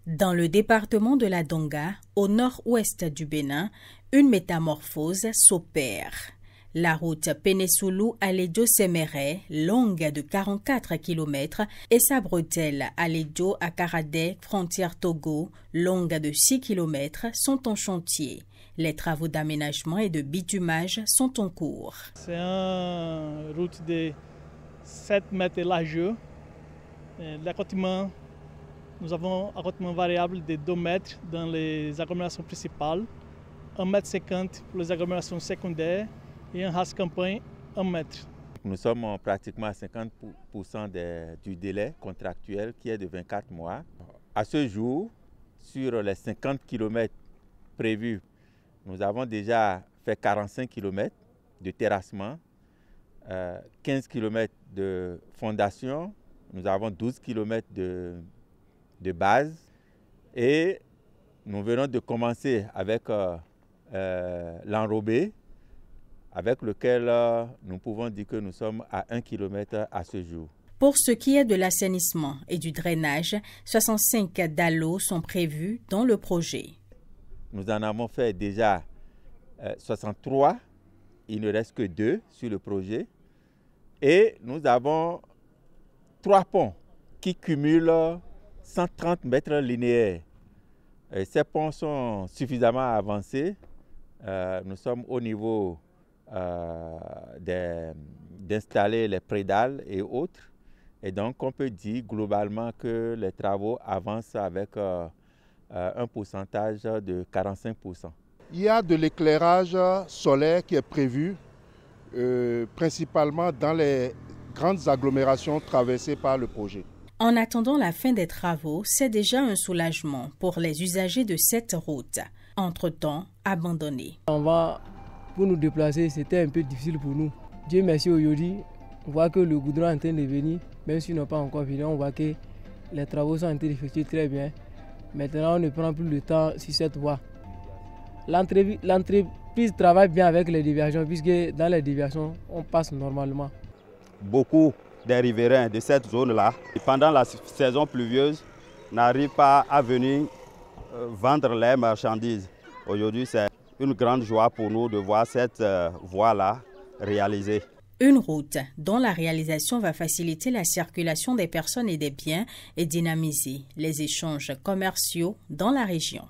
Dans le département de la Donga, au nord-ouest du Bénin, une métamorphose s'opère. La route Pénésoulou-Alédio-Séméré, longue de 44 km, et sa bretelle Alédio-Akaradé, frontière Togo, longue de 6 km, sont en chantier. Les travaux d'aménagement et de bitumage sont en cours. C'est une route de 7 mètres largeur. L'accotement, nous avons un accotement variable de 2 mètres dans les agglomérations principales, 1,50 m pour les agglomérations secondaires et un race campagne 1 mètre. Nous sommes pratiquement à 50% du délai contractuel qui est de 24 mois. À ce jour, sur les 50 km prévus, nous avons déjà fait 45 km de terrassement, 15 km de fondation, nous avons 12 km de base et nous venons de commencer avec l'enrobé, avec lequel nous pouvons dire que nous sommes à 1 km à ce jour. Pour ce qui est de l'assainissement et du drainage, 65 dallos sont prévus dans le projet. Nous en avons fait déjà 63, il ne reste que 2 sur le projet. Et nous avons 3 ponts qui cumulent 130 mètres linéaires. Et ces ponts sont suffisamment avancés. Nous sommes au niveau d'installer les prédales et autres. Et donc on peut dire globalement que les travaux avancent avec un pourcentage de 45%. Il y a de l'éclairage solaire qui est prévu, principalement dans les grandes agglomérations traversées par le projet. En attendant la fin des travaux, c'est déjà un soulagement pour les usagers de cette route, entre-temps abandonnée. Pour nous déplacer, c'était un peu difficile pour nous. Dieu merci, aujourd'hui, on voit que le goudron est en train de venir, même s'ils n'ont pas encore fini, on voit que les travaux sont en train d'effectuer très bien. Maintenant, on ne prend plus le temps sur cette voie. L'entreprise travaille bien avec les déviations, puisque dans les déviations, on passe normalement. Beaucoup des riverains de cette zone-là, pendant la saison pluvieuse, n'arrivent pas à venir vendre les marchandises. Aujourd'hui, c'est une grande joie pour nous de voir cette voie-là réalisée. Une route dont la réalisation va faciliter la circulation des personnes et des biens et dynamiser les échanges commerciaux dans la région.